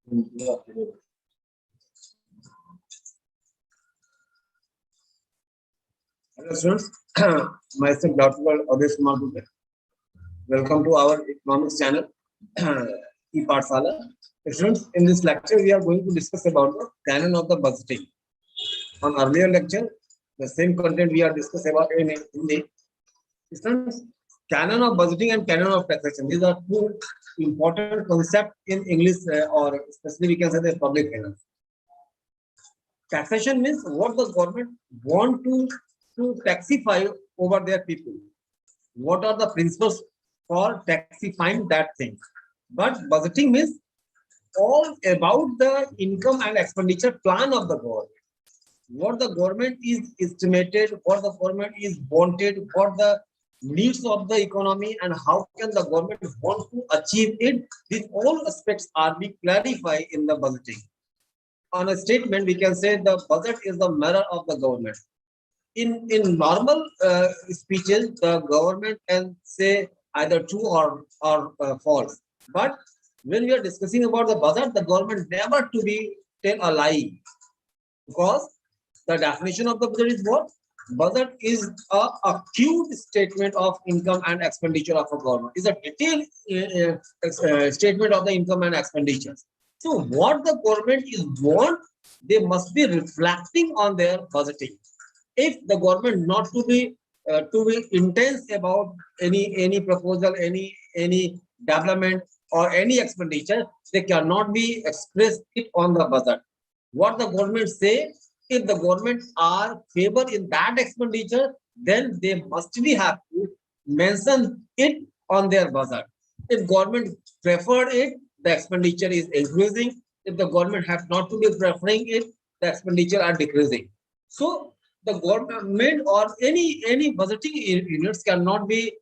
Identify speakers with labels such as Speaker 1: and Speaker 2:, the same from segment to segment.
Speaker 1: Hello, students. Myself, Dr. Awadhesh. Welcome to our economics channel, e-Pathshala. Students, in this lecture, we are going to discuss about the canon of the budgeting. On earlier lecture, the same content we are discussing about in Hindi. Students, canon of budgeting and canon of taxation. These are two important concepts in English, or especially we can say the public finance. Taxation means what the government want to taxify over their people. What are the principles for taxifying that thing? But budgeting means all about the income and expenditure plan of the government. What the government is estimated, what the government is wanted, what the needs of the economy, and how can the government want to achieve it. These all aspects are being clarified in the budgeting. On a statement, we can say the budget is the mirror of the government. In normal speeches, the government can say either true or false. But when we are discussing about the budget, the government never to be tell a lie, because the definition of the budget is what? Budget is a acute statement of income and expenditure of a government. It's a detailed statement of the income and expenditures. So what the government is want, they must be reflecting on their budgeting. If the government not to be intense about any proposal, any development or any expenditure, they cannot be expressed it on the budget. What the government say, if the government are favor in that expenditure, then they must be have to mention it on their budget. If government preferred it, the expenditure is increasing. If the government have not to be preferring it, the expenditure are decreasing. So the government or any budgeting units cannot be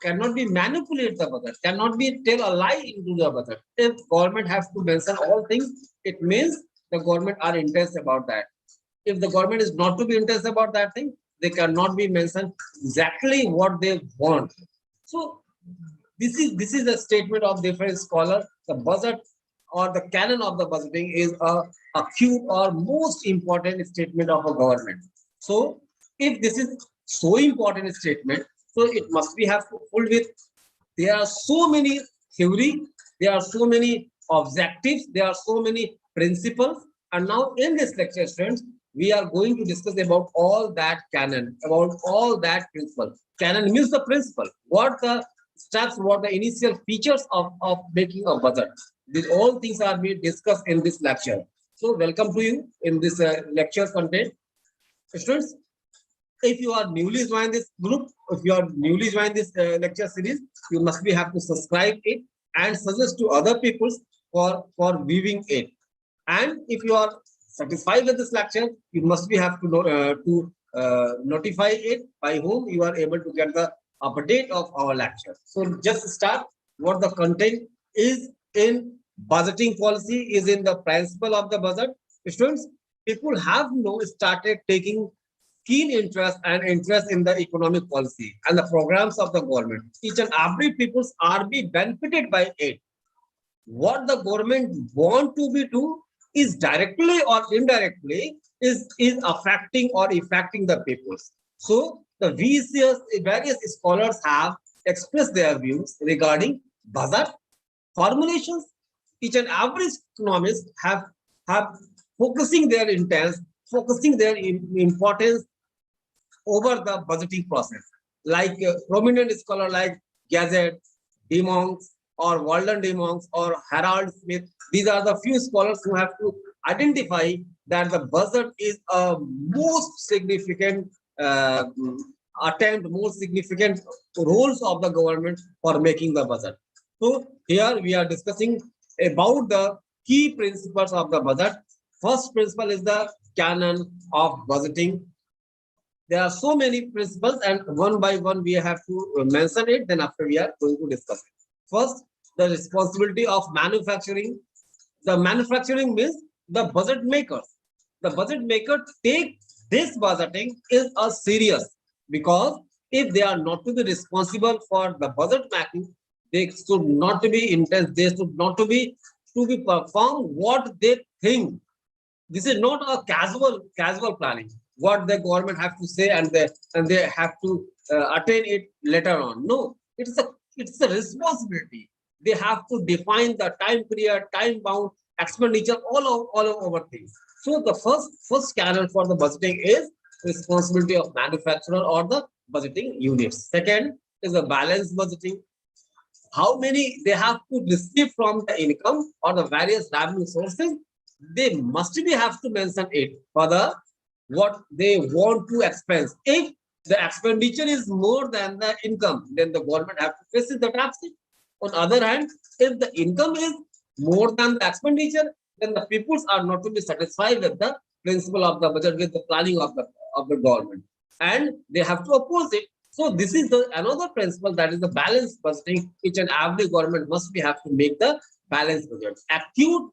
Speaker 1: manipulate the budget, cannot be tell a lie into the budget. If government has to mention all things, it means the government are intense about that. If the government is not to be intense about that thing, they cannot be mentioned exactly what they want. So this is a statement of different scholars. The budget or the canon of the budgeting is a acute or most important statement of a government. So if this is so important statement, so it must be have full with. There are so many theory, there are so many objectives, there are so many principles. And now in this lecture, students, we are going to discuss about all that canon, about all that principle. Canon means the principle. What the steps, what the initial features of making a budget. These all things are being discussed in this lecture. So welcome to you in this lecture content. Students, if you are newly joined this group, if you are newly joined this lecture series, you must be have to subscribe it and suggest to other people for viewing it. And if you are satisfied with this lecture, you must be have to notify it by whom you are able to get the update of our lecture. So just start what the content is in budgeting policy, is in the principle of the budget. Students, people have started taking keen interest in the economic policy and the programs of the government. Each and every peoples are be benefited by it. What the government want to be do is directly or indirectly is affecting or affecting the peoples. So the various scholars have expressed their views regarding budget formulations. Each and every economist have focusing their intents, focusing their importance over the budgeting process. Like prominent scholar like Gazette, DeMonks, or Walden DeMonks, or Harold Smith, these are the few scholars who have to identify that the budget is a most significant most significant roles of the government for making the budget. So here we are discussing about the key principles of the budget. First principle is the canon of budgeting. There are so many principles, and one by one we have to mention it. Then after we are going to discuss it. First, the responsibility of manufacturing. The manufacturing means the budget makers. The budget maker take this budgeting is a serious, because if they are not to be responsible for the budget making, they should not to be intense. They should not to be to be performed what they think. This is not a casual planning. What the government have to say and they have to attain it later on. No, it's a responsibility. They have to define the time period, time bound expenditure, all over things. So the first canon for the budgeting is responsibility of manufacturer or the budgeting units. Second is the balanced budgeting. How many they have to receive from the income or the various revenue sources, they must be have to mention it for the what they want to expense. If the expenditure is more than the income, then the government have to face the tax. On the other hand, if the income is more than the expenditure, then the peoples are not to be satisfied with the principle of the budget, with the planning of the government, and they have to oppose it. So this is the another principle, that is the balanced budgeting. Each and every government must be have to make the balanced budget. Acute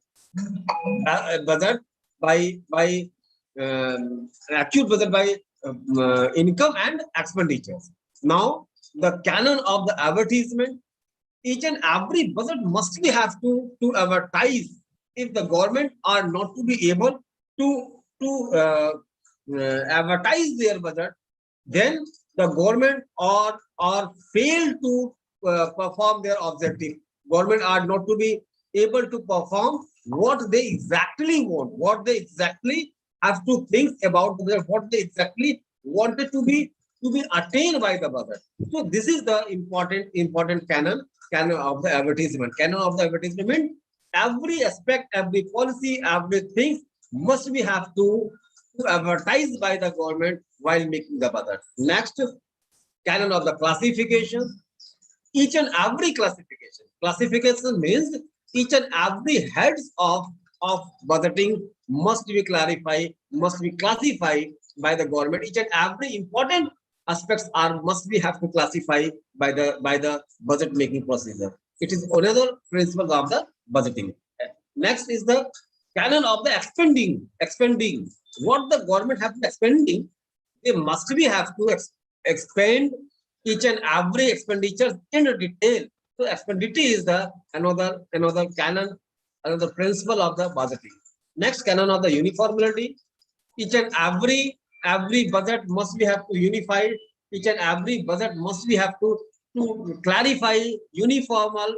Speaker 1: budget by acute budget by income and expenditures. Now the canon of the advertisement. Each and every budget must be have to advertise. If the government are not to be able to advertise their budget, then the government or fail to perform their objective. Government are not to be able to perform what they exactly want, what they exactly have to think about, what they exactly wanted to be attained by the budget. So this is the important canon of the advertisement. Canon of the advertisement. Every aspect, every policy, everything must be have to advertise by the government while making the budget. Next, canon of the classification. Each and every classification. Classification means each and every heads of budgeting must be clarified, must be classified by the government. Each and every important aspects must be have to classify by the budget making procedure. It is another principle of the budgeting. Next is the canon of the expending. What the government have to expending, they must be have to expend each and every expenditure in detail. So expenditure is the another canon, another principle of the budgeting. Next, canon of the uniformity. Each and every budget must be have to unify. Each and every budget must be have to clarify, uniformal.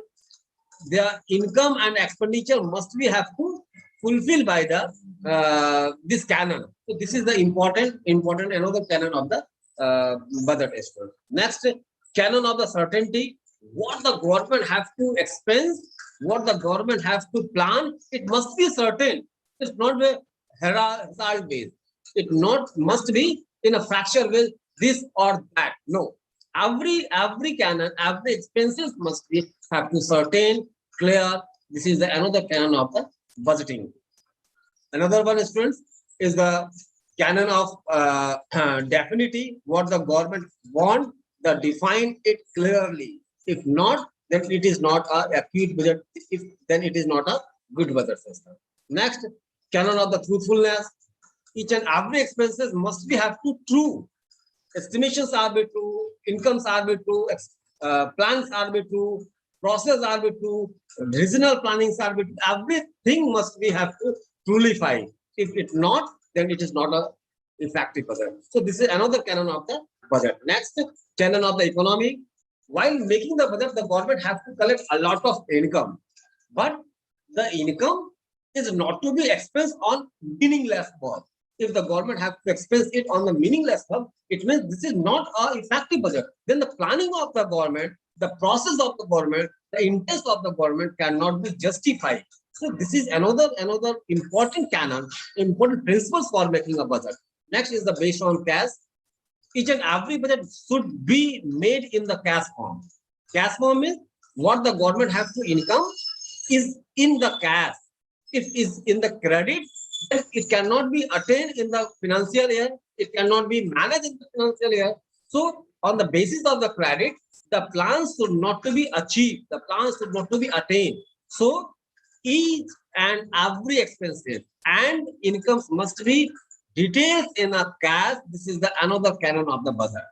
Speaker 1: Their income and expenditure must be have to fulfill by the this canon. So this is the important another canon of the budget as well. Next, canon of the certainty. What the government have to expense, what the government have to plan, it must be certain. It's not a hazard based. It must be in a fracture with this or that. No, every canon, every expenses must be have to certain, clear. This is another canon of the budgeting. Another one, students, is the canon of definity. What the government want, the define it clearly. If not, then it is not a acute budget. Then it is not a good budget system. Next, canon of the truthfulness. Each and every expenses must be have to true. Estimations are be true, incomes are be true, plans are be true, process are be true, regional plannings are be true. Everything must be have to truly fine. If it's not, then it is not a effective budget. So this is another canon of the budget. Next, canon of the economy. While making the budget, the government have to collect a lot of income, but the income is not to be expensed on meaningless work. If the government have to expense it on the meaningless work, it means this is not an effective budget. Then the planning of the government, the process of the government, the interest of the government cannot be justified. So this is another important canon, important principles for making a budget. Next is the based on cash. Each and every budget should be made in the cash form. Cash form is what the government has to income is in the cash. If is in the credit, then it cannot be attained in the financial year. It cannot be managed in the financial year. So on the basis of the credit, the plans should not to be achieved. The plans should not to be attained. So each and every expenses and incomes must be details in a cash. This is the another canon of the budget.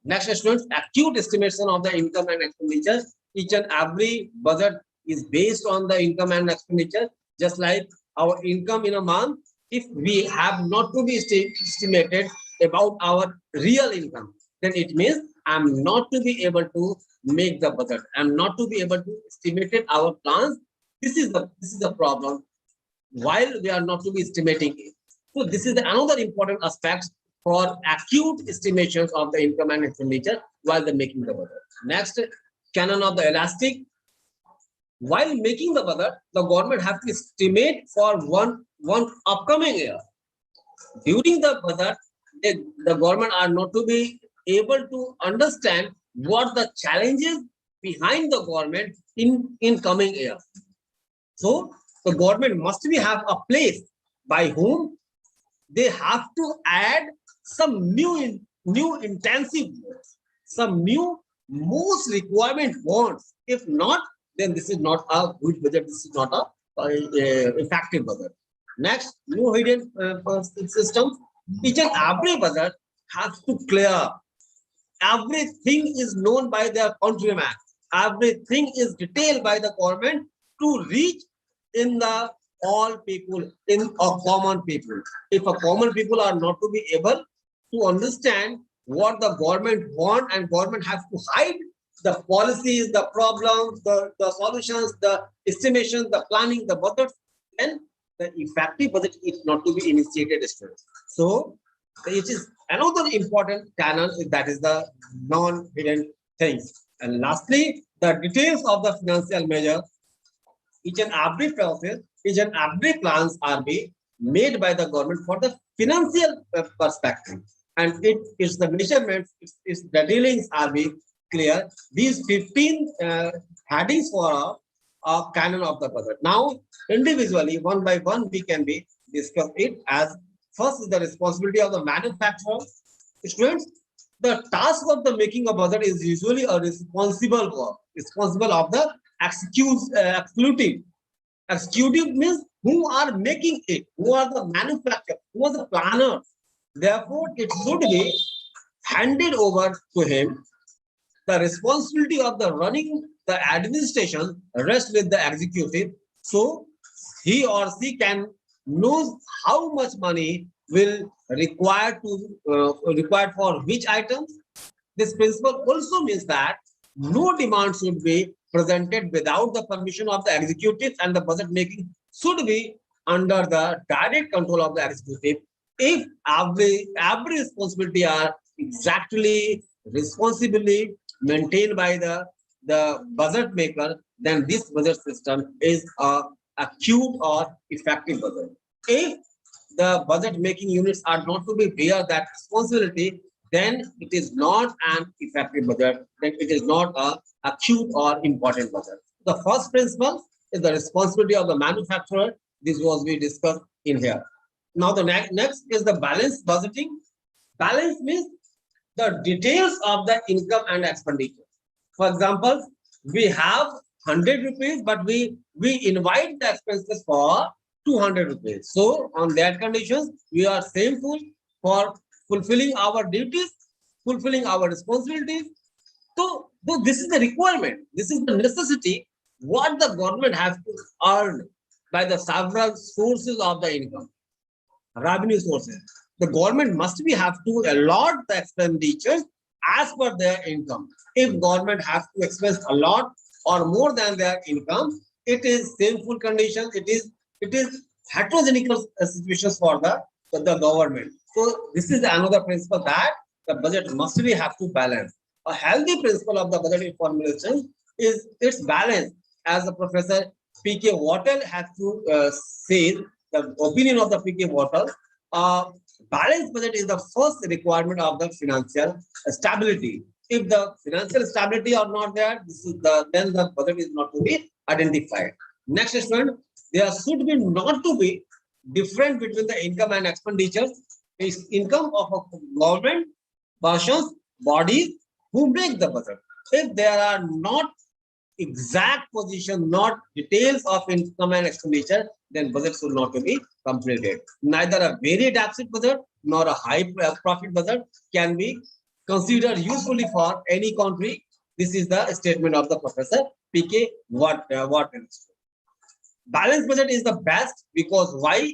Speaker 1: Next, students, acute estimation of the income and expenditure. Each and every budget is based on the income and expenditure. Just like our income in a month, if we have not to be estimated about our real income, then it means I'm not to be able to make the budget. I'm not to be able to estimate our plans. This is the problem. While we are not to be estimating it. So this is another important aspect for acute estimations of the income and expenditure while they're making the budget. Next, canon of the elastic. While making the budget, the government have to estimate for one upcoming year. During the budget, the government are not to be able to understand what the challenges behind the government in coming year. So the government must be have a place by whom they have to add some new intensive, some new most requirement wants. If not, then this is not a good budget. This is not a effective budget. Next, new hidden systems. Each and every budget has to clear. Everything is known by their countryman. Everything is detailed by the government to reach in the all people, in a common people. If a common people are not to be able to understand what the government want, and government has to hide the policies, the problems, the solutions, the estimations, the planning, the budget, then the effective budget is not to be initiated. So it is another important canon, that is the non-hidden things. And lastly, the details of the financial measure. Each and every process, each and every plans are being made by the government for the financial perspective, and it is the measurements, it's the dealings are being clear. These 15 headings for a canon of the budget. Now, individually, one by one, we can be discuss it. As first is the responsibility of the manufacturer. Students, the task of the making a budget is usually a responsible work, responsible of the executive. Executive means who are making it, who are the manufacturer, who are the planner. Therefore, it should be handed over to him. The responsibility of the running the administration rests with the executive. So he or she can knows how much money will require required for which items. This principle also means that no demand should be presented without the permission of the executive, and the budget making should be under the direct control of the executive. If every responsibility are exactly responsibly maintained by the budget maker, then this budget system is a acute or effective budget. If the budget making units are not to be bear that responsibility, then it is not an effective budget, then it is not a acute or important budget. The first principle is the responsibility of the manufacturer. This was we discussed in here. Now the next is the balanced budgeting. Balance means the details of the income and expenditure. For example, we have 100 rupees, but we invite the expenses for 200 rupees. So on that conditions, we are shameful for fulfilling our duties, fulfilling our responsibilities. So this is the requirement. This is the necessity what the government has to earn by the several sources of the income, revenue sources. The government must be have to allot the expenditures as per their income. If government has to expense a lot or more than their income, it is shameful condition. It is heterogeneous situations for the government. So this is another principle that the budget must be have to balance. A healthy principle of the budgeting formulation is its balance, as the Professor P.K. Wattle has to say, the opinion of the P.K. Wattle. Balanced budget is the first requirement of the financial stability. If the financial stability are not there, then the budget is not to be identified. Next student, there should be not to be different between the income and expenditures. Is income of a government, persons, bodies who make the budget. If there are not exact position, not details of income and expenditure, then budget should not be completed. Neither a very deficit budget nor a high profit budget can be considered usefully for any country. This is the statement of the Professor PK what understood. Balanced budget is the best because why?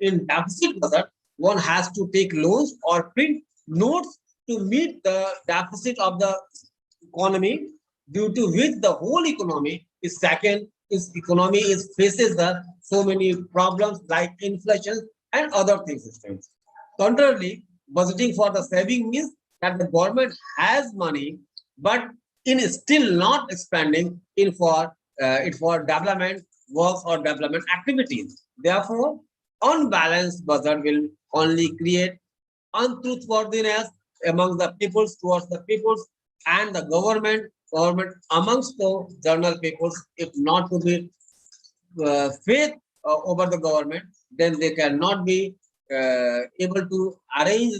Speaker 1: In deficit budget, one has to take loans or print notes to meet the deficit of the economy, due to which the whole economy is second. Its economy is faces the so many problems like inflation and other things. Contrarily, budgeting for the saving means that the government has money, but in still not expanding it for development works or development activities. Therefore, unbalanced budget will only create untruthworthiness among the peoples towards the peoples and the government amongst the general peoples. If not to be faith over the government, then they cannot be able to arrange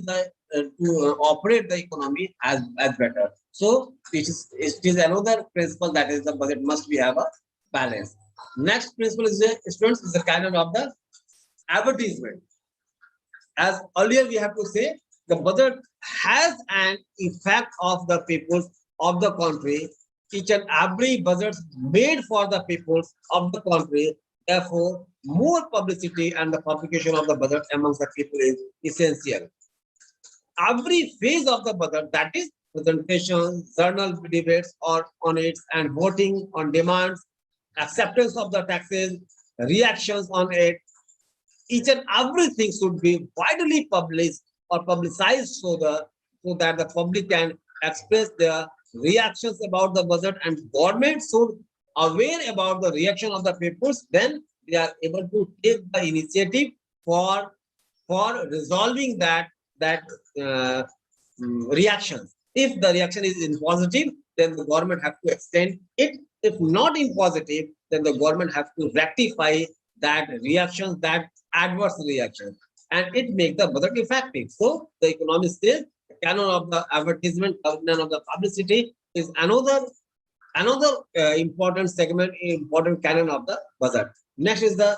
Speaker 1: to operate the economy as better. So it is another principle, that is the budget must be have a balance. Next principle is students is the canon of the advertisement. As earlier we have to say, the budget has an effect of the peoples of the country. Each and every budget made for the peoples of the country. Therefore, more publicity and the publication of the budget amongst the people is essential. Every phase of the budget, that is presentation, journal debates or on it, and voting on demands, acceptance of the taxes, reactions on it, each and everything should be widely published or publicized so that the public can express their reactions about the budget, and government should aware about the reaction of the peoples. Then they are able to take the initiative for resolving that reactions. If the reaction is in positive, then the government have to extend it. If not in positive, then the government have to rectify that reactions, that adverse reaction, and it make the budget effective. So the economist says the canon of the advertisement, canon of the publicity is another important segment, important canon of the budget. Next is the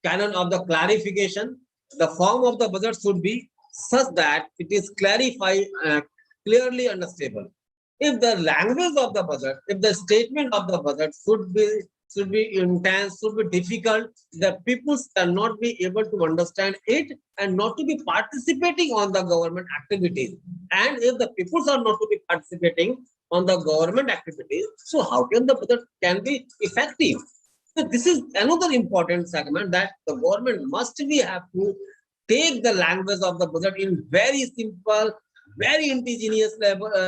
Speaker 1: canon of the clarification. The form of the budget should be such that it is clearly understandable. If the language of the budget, if the statement of the budget should be intense, should be difficult, the people cannot be able to understand it and not to be participating on the government activities. And if the people are not to be participating on the government activities, so how can the budget can be effective? So this is another important segment, that the government must be have to take the language of the budget in very simple, very indigenous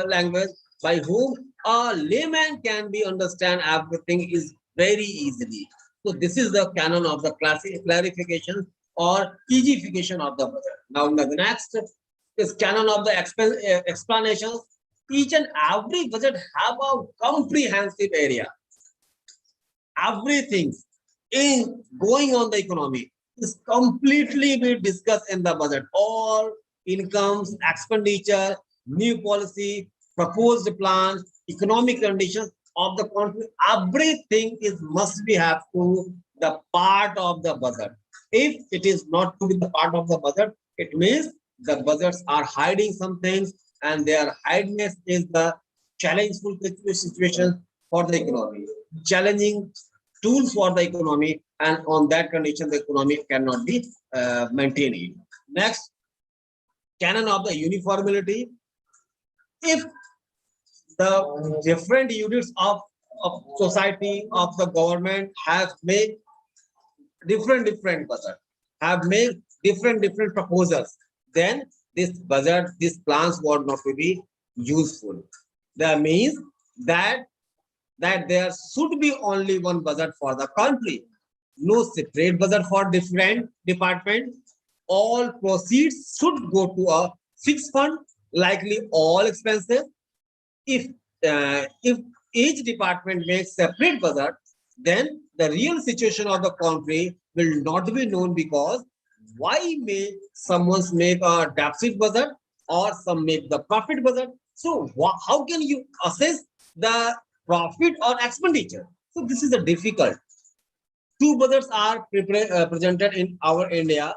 Speaker 1: language, by whom a layman can be understand everything is very easily. So this is the canon of the clarification or easyfication of the budget. Now the next is canon of the explanations. Each and every budget have a comprehensive area. Everything in going on the economy is completely be discussed in the budget. All incomes, expenditure, new policy, proposed plans, economic conditions of the country, everything is must be have to the part of the budget. If it is not to be the part of the budget, it means the budgets are hiding some things, and their hideness is the challengeful situation for the economy, challenging tools for the economy, and on that condition the economy cannot be maintained. Next, canon of the uniformity. If the different units of society, of the government have made different budget, have made different proposals, then this budget, these plans would not be useful. That means that there should be only one budget for the country, no separate budget for different departments. All proceeds should go to a fixed fund, likely all expenses. If each department makes separate budget, then the real situation of the country will not be known, because why may someone make a deficit budget or some make the profit budget? So how can you assess the profit or expenditure? So this is a difficult. Two budgets are presented in our India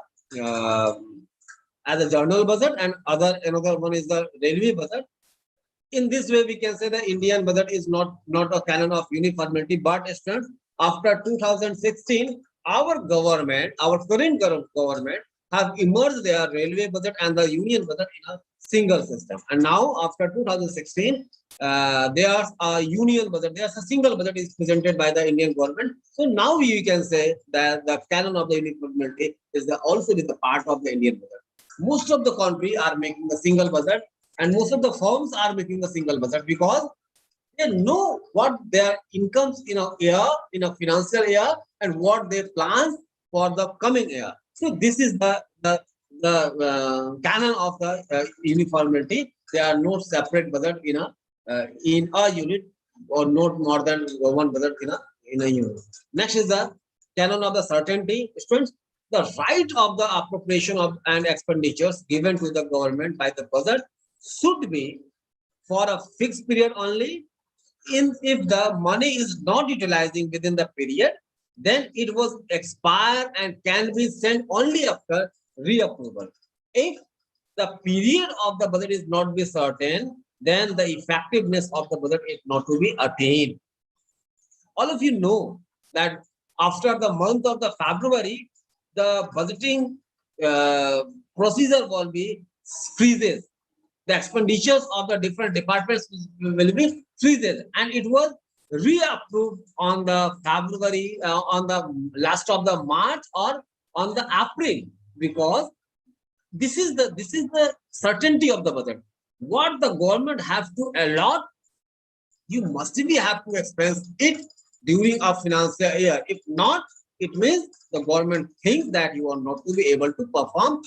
Speaker 1: as a general budget, and another one is the railway budget. In this way, we can say the Indian budget is not a canon of uniformity, but students, after 2016, our government, our current government, have emerged their railway budget and the union budget in a single system. And now, after 2016, there's a union budget, there's a single budget is presented by the Indian government. So now you can say that the canon of the uniformity is also the part of the Indian budget. Most of the country are making a single budget, and most of the firms are making a single budget because they know what their incomes in a year, in a financial year, and what they plan for the coming year. So this is the canon of the uniformity. There are no separate budget in a unit, or not more than one budget in a unit. Next is the canon of the certainty. Students, the right of the appropriation of and expenditures given to the government by the budget should be for a fixed period only. If the money is not utilizing within the period, then it was expire and can be sent only after reapproval. If the period of the budget is not be certain, then the effectiveness of the budget is not to be attained. All of you know that after the month of the February, the budgeting procedure will be freezes. The expenditures of the different departments will be freezes, and it was reapproved on the February, on the last of the March or on the April, because this is the certainty of the budget. What the government have to allot, you must be have to expense it during a financial year. If not, it means the government thinks that you are not to be able to perform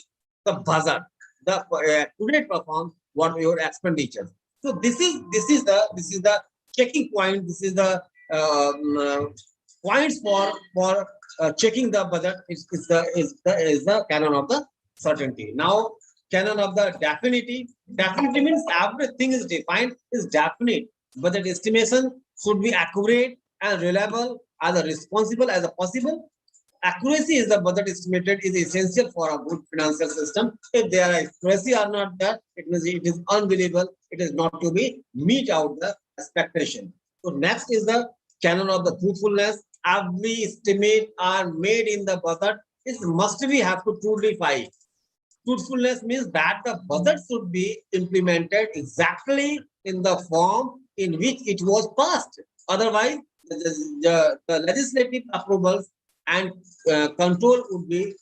Speaker 1: the budget, the accurate perform what your expenditure. So this is the checking point. This is the points for checking the budget is the canon of the certainty. Now, canon of the definity. Definity means everything is defined, is definite. Budget estimation should be accurate and reliable, as responsible as possible. Accuracy is the budget estimated is essential for a good financial system. If there are accuracy or not there, it means it is unbelievable. It is not to be meet out the expectation. So next is the canon of the truthfulness. Every estimate are made in the budget is must be have to truthify. Truthfulness means that the budget should be implemented exactly in the form in which it was passed. Otherwise, the legislative approvals and control would be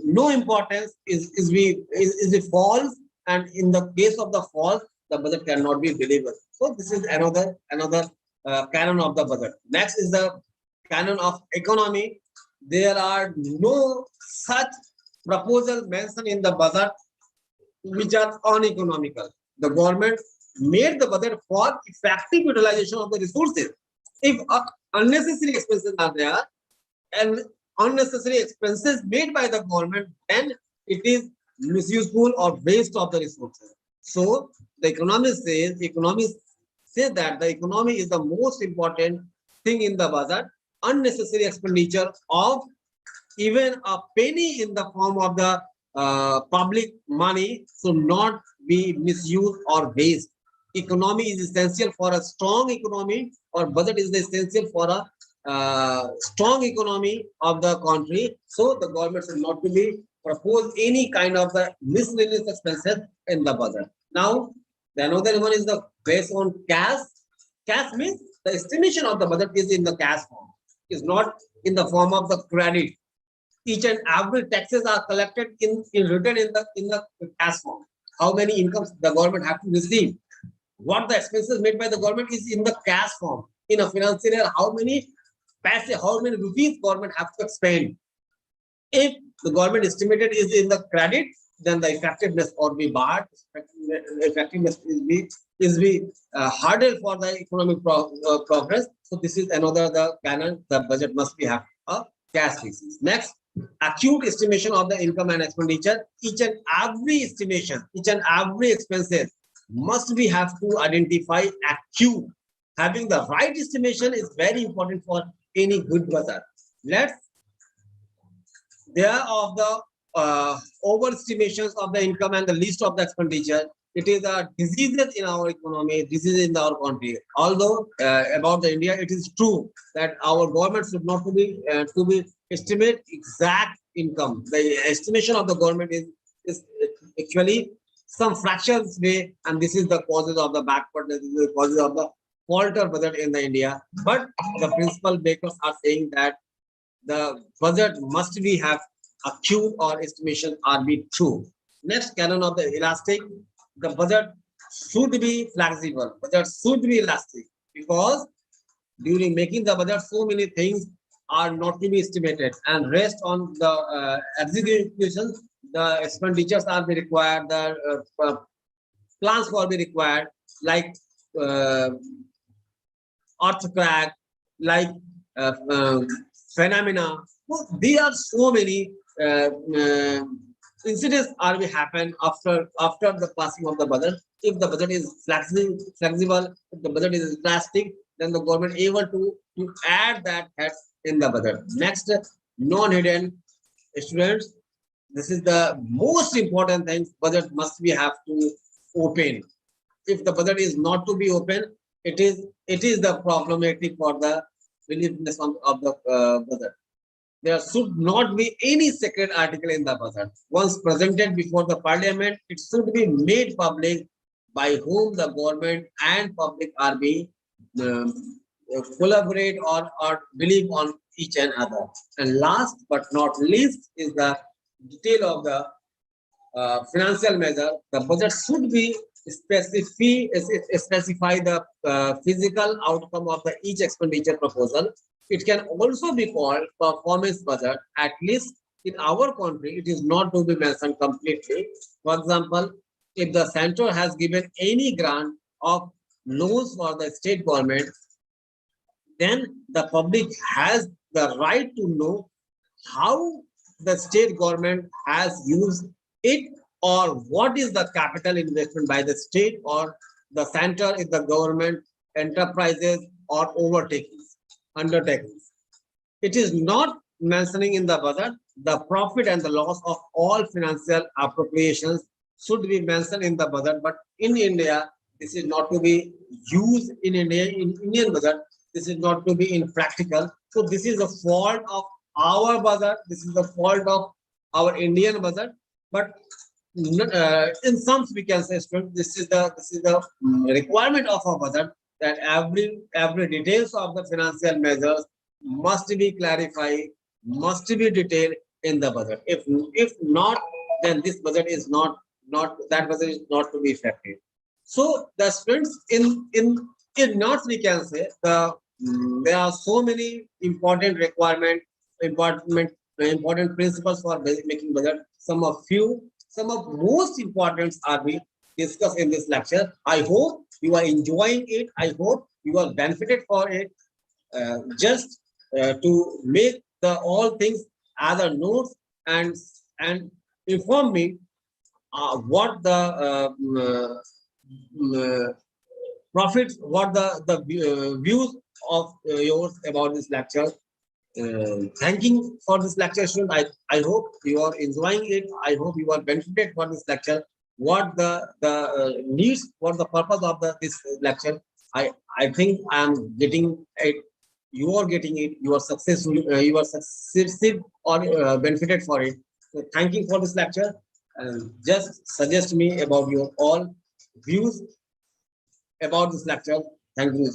Speaker 1: no importance, is false, and in the case of the false, the budget cannot be delivered. So this is another canon of the budget. Next is the canon of economy. There are no such proposal mentioned in the budget which are uneconomical. The government made the budget for effective utilization of the resources. If unnecessary expenses are there and unnecessary expenses made by the government, then it is misuseful or waste of the resources. So the economists say that the economy is the most important thing in the budget. Unnecessary expenditure of even a penny in the form of the public money should not be misused or waste. Economy is essential for a strong economy, or budget is essential for a strong economy of the country. So the government should not be propose any kind of the miscellaneous expenses in the budget. Now, the another one is the based on cash. Cash means the estimation of the budget is in the cash form, is not in the form of the credit. Each and every taxes are collected in written in the cash form. How many incomes the government have to receive, what the expenses made by the government is in the cash form. In a financial year, how many rupees government have to expend. If the government estimated is in the credit, then the effectiveness or be barred. Effectiveness is be hurdle for the economic progress. So this is another the canon. The budget must be have a cash basis. Next, acute estimation of the income and expenditure. Each and every estimation, each and every expenses must be have to identify acute. Having the right estimation is very important for any good budget. There of the overestimations of the income and the list of the expenditure. it is a diseases in our economy, diseases in our country. Although about the India, it is true that our government should not to be estimate exact income. The estimation of the government is actually some fractions way, and this is the causes of the backwardness, this is the causes of the falter budget in the India. But the principal makers are saying that the budget must be have acute or estimation are be true. Next canon of the elastic, the budget should be flexible. Budget should be elastic because during making the budget, so many things are not to be estimated and rest on the execution. The expenditures are be required. The plans will be required, like uh, earthquake, like uh, uh, phenomena. So there are so many incidents are will happen after the passing of the budget. If the budget is flexible, if the budget is plastic, then the government able to add that heads in the budget. Next, non-hidden students. This is the most important thing. Budget must be have to open. If the budget is not to be open, it is the problematic for the releaseness of the budget. There should not be any secret article in the budget. Once presented before the parliament, it should be made public by whom the government and public are being um, collaborate or believe on each and other. And last but not least is the detail of the financial measure. The budget should be specify the physical outcome of the each expenditure proposal. It can also be called performance budget. At least in our country, it is not to be mentioned completely. For example, if the center has given any grant of loans for the state government, then the public has the right to know how the state government has used it, or what is the capital investment by the state or the center in the government enterprises or undertakings. It is not mentioning in the budget. The profit and the loss of all financial appropriations should be mentioned in the budget, but in India, this is not to be used in India, in Indian budget. This is not to be in practical. So this is a fault of our budget. This is the fault of our Indian budget. But in some we can say, this is the requirement of our budget, that every details of the financial measures must be clarified, must be detailed in the budget. If not, then this budget is not that budget is not to be effective. So the students in North, we can say there are so many important requirement, important principles for making budget. Some of most important are we discussed in this lecture. I hope you are enjoying it. I hope you are benefited for it. Just to make the all things as a notes, and inform me what the profits, what the views of yours about this lecture. Thanking for this lecture, student. I hope you are enjoying it. I hope you are benefited for this lecture. What the needs, what the purpose of this lecture. I think I am getting it. You are getting it. You are successful. You are succeeded or benefited for it. So thanking for this lecture. Just suggest me about your all views about this lecture. Thank you.